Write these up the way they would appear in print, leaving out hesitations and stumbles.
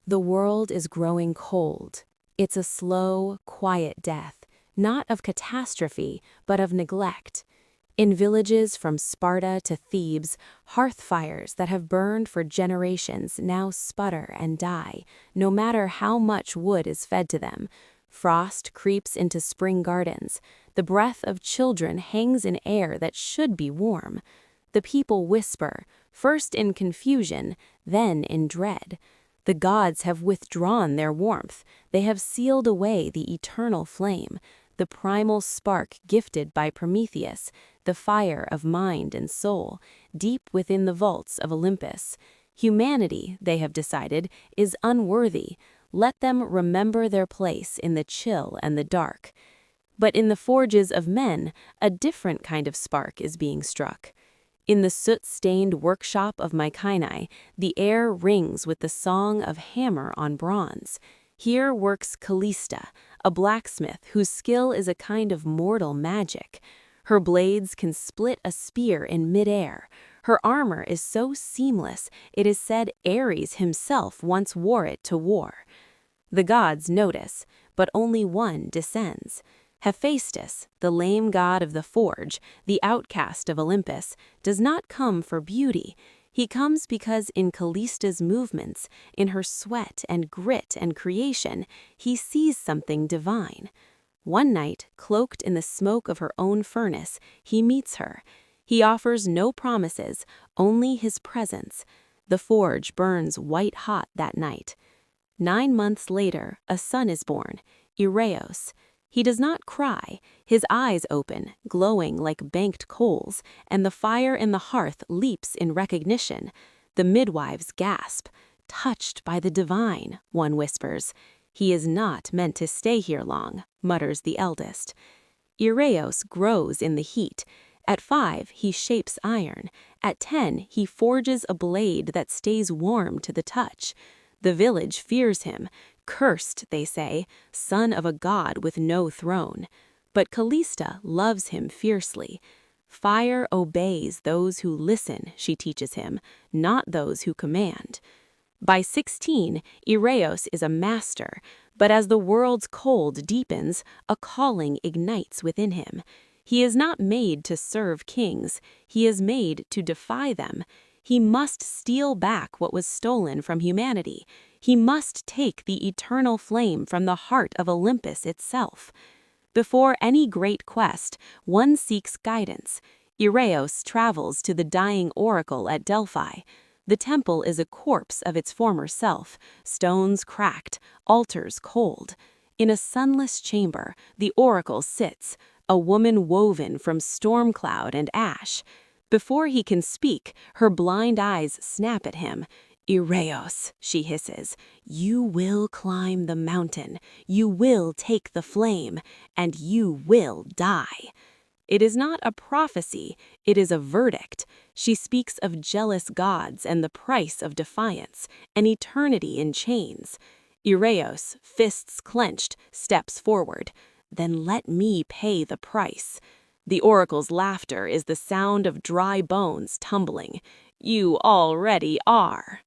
The world is growing cold. It's a slow, quiet death, not of catastrophe, but of neglect. In villages from Sparta to Thebes, hearth fires that have burned for generations now sputter and die, no matter how much wood is fed to them. Frost creeps into spring gardens. The breath of children hangs in air that should be warm. The people whisper, first in confusion, then in dread. The gods have withdrawn their warmth. They have sealed away the eternal flame, the primal spark gifted by Prometheus, the fire of mind and soul, deep within the vaults of Olympus. Humanity, they have decided, is unworthy. Let them remember their place in the chill and the dark. But in the forges of men, a different kind of spark is being struck. In the soot-stained workshop of Mycenae, the air rings with the song of hammer on bronze. Here works Callista, a blacksmith whose skill is a kind of mortal magic. Her blades can split a spear in midair. Her armor is so seamless, it is said Ares himself once wore it to war. The gods notice, but only one descends. Hephaestus, the lame god of the forge, the outcast of Olympus, does not come for beauty. He comes because in Callista's movements, in her sweat and grit and creation, he sees something divine. One night, cloaked in the smoke of her own furnace, he meets her. He offers no promises, only his presence. The forge burns white-hot that night. 9 months later, a son is born, Ereos. He does not cry. His eyes open, glowing like banked coals, and the fire in the hearth leaps in recognition. The midwives gasp. Touched by the divine, one whispers. He is not meant to stay here long, mutters the eldest. Ereos grows in the heat. At 5, he shapes iron. At 10, he forges a blade that stays warm to the touch. The village fears him. Cursed, they say, son of a god with no throne. But Callista loves him fiercely. Fire obeys those who listen, she teaches him, not those who command. By 16, Ereos is a master, but as the world's cold deepens, a calling ignites within him. He is not made to serve kings, he is made to defy them. He must steal back what was stolen from humanity. He must take the eternal flame from the heart of Olympus itself. Before any great quest, one seeks guidance. Ereos travels to the dying oracle at Delphi. The temple is a corpse of its former self, stones cracked, altars cold. In a sunless chamber, the oracle sits, a woman woven from storm cloud and ash. Before he can speak, her blind eyes snap at him. Ereos, she hisses, you will climb the mountain, you will take the flame, and you will die. It is not a prophecy, it is a verdict. She speaks of jealous gods and the price of defiance, an eternity in chains. Ereos, fists clenched, steps forward. Then let me pay the price. The oracle's laughter is the sound of dry bones tumbling. You already are.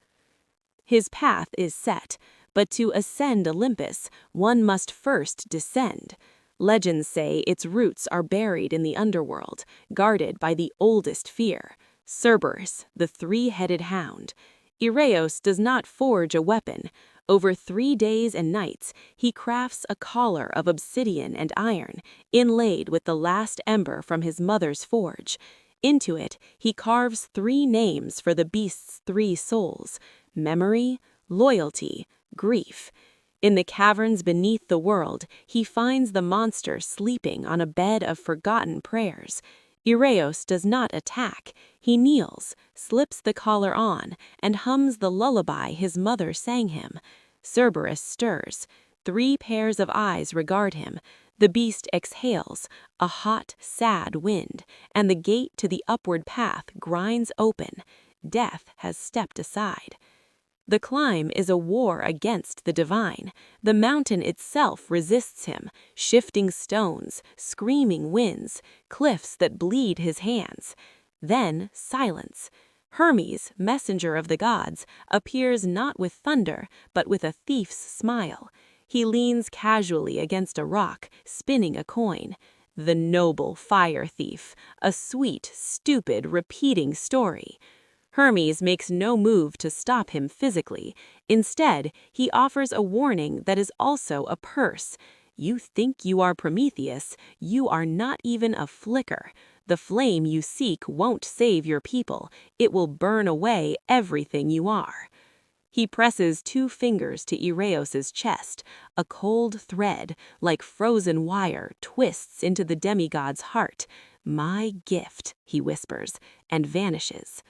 His path is set, but to ascend Olympus, one must first descend. Legends say its roots are buried in the underworld, guarded by the oldest fear, Cerberus, the three-headed hound. Ereos does not forge a weapon. Over 3 days and nights, he crafts a collar of obsidian and iron, inlaid with the last ember from his mother's forge. Into it, he carves 3 names for the beast's 3 souls: memory, loyalty, grief. In the caverns beneath the world, he finds the monster sleeping on a bed of forgotten prayers. Ereos does not attack. He kneels, slips the collar on, and hums the lullaby his mother sang him. Cerberus stirs. 3 pairs of eyes regard him. The beast exhales, a hot, sad wind, and the gate to the upward path grinds open. Death has stepped aside. The climb is a war against the divine. The mountain itself resists him, shifting stones, screaming winds, cliffs that bleed his hands. Then silence. Hermes, messenger of the gods, appears not with thunder, but with a thief's smile. He leans casually against a rock, spinning a coin. The noble fire thief, a sweet, stupid, repeating story. Hermes makes no move to stop him physically. Instead, he offers a warning that is also a purse. You think you are Prometheus, you are not even a flicker. The flame you seek won't save your people, it will burn away everything you are. He presses 2 fingers to Ereos's chest. A cold thread, like frozen wire, twists into the demigod's heart. "My gift," he whispers, and vanishes.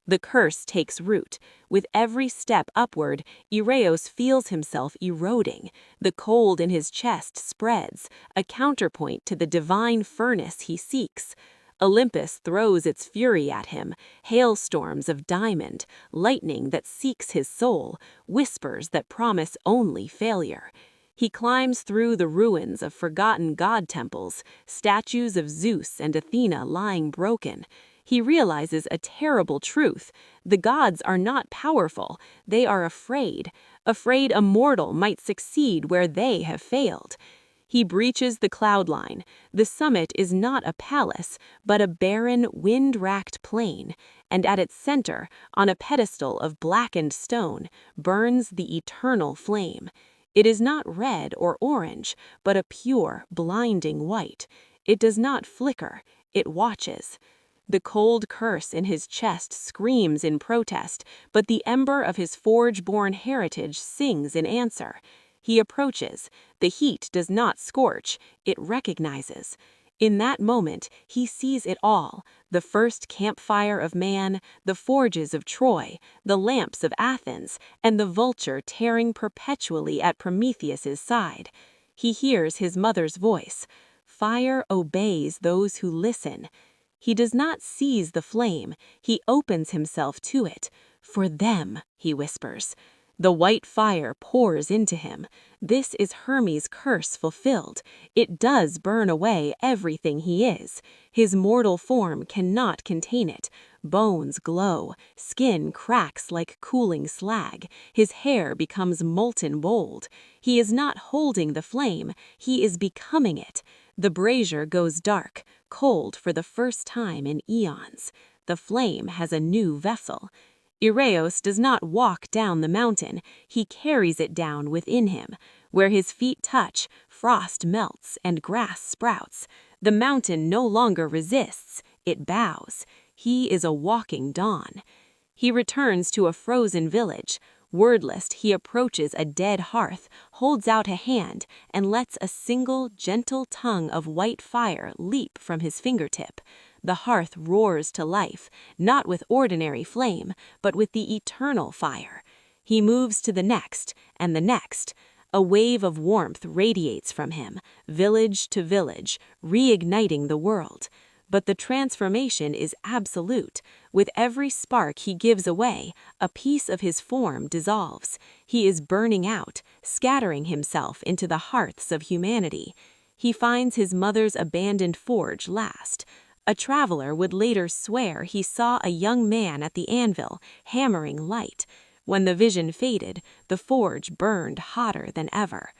The curse takes root. With every step upward, Ereos feels himself eroding. The cold in his chest spreads, a counterpoint to the divine furnace he seeks. Olympus throws its fury at him, hailstorms of diamond, lightning that seeks his soul, whispers that promise only failure. He climbs through the ruins of forgotten god temples, statues of Zeus and Athena lying broken. He realizes a terrible truth. The gods are not powerful, they are afraid a mortal might succeed where they have failed. He breaches the cloud line. The summit is not a palace, but a barren, wind-racked plain, and at its center, on a pedestal of blackened stone, burns the eternal flame. It is not red or orange, but a pure, blinding white. It does not flicker, it watches. The cold curse in his chest screams in protest, but the ember of his forge-born heritage sings in answer. He approaches. The heat does not scorch, it recognizes. In that moment, he sees it all: the first campfire of man, the forges of Troy, the lamps of Athens, and the vulture tearing perpetually at Prometheus's side. He hears his mother's voice. Fire obeys those who listen. He does not seize the flame, he opens himself to it. For them, he whispers. The white fire pours into him. This is Hermes' curse fulfilled. It does burn away everything he is. His mortal form cannot contain it. Bones glow, skin cracks like cooling slag, his hair becomes molten gold. He is not holding the flame, he is becoming it. The brazier goes dark, cold for the first time in eons. The flame has a new vessel. Ereos does not walk down the mountain, he carries it down within him. Where his feet touch, frost melts and grass sprouts. The mountain no longer resists, it bows. He is a walking dawn. He returns to a frozen village. Wordless, he approaches a dead hearth, holds out a hand, and lets a single, gentle tongue of white fire leap from his fingertip. The hearth roars to life, not with ordinary flame, but with the eternal fire. He moves to the next, and the next. A wave of warmth radiates from him, village to village, reigniting the world. But the transformation is absolute. With every spark he gives away, a piece of his form dissolves. He is burning out, scattering himself into the hearths of humanity. He finds his mother's abandoned forge last. A traveler would later swear he saw a young man at the anvil, hammering light. When the vision faded, the forge burned hotter than ever.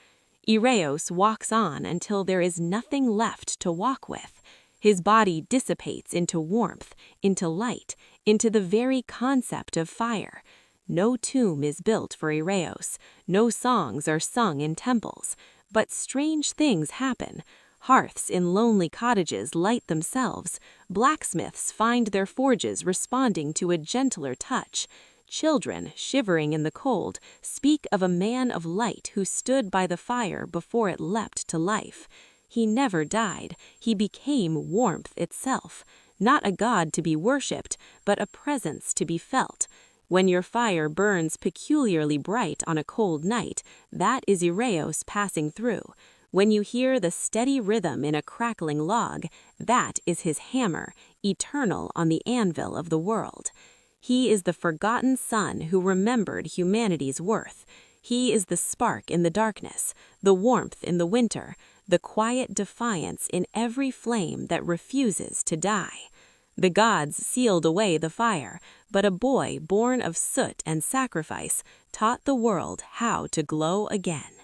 Ereos walks on until there is nothing left to walk with. His body dissipates into warmth, into light, into the very concept of fire. No tomb is built for Ereos, no songs are sung in temples, but strange things happen. Hearths in lonely cottages light themselves. Blacksmiths find their forges responding to a gentler touch. Children, shivering in the cold, speak of a man of light who stood by the fire before it leapt to life. He never died, he became warmth itself, not a god to be worshipped, but a presence to be felt. When your fire burns peculiarly bright on a cold night, that is Ereos passing through. When you hear the steady rhythm in a crackling log, that is his hammer, eternal on the anvil of the world. He is the forgotten son who remembered humanity's worth. He is the spark in the darkness, the warmth in the winter, the quiet defiance in every flame that refuses to die. The gods sealed away the fire, but a boy born of soot and sacrifice taught the world how to glow again.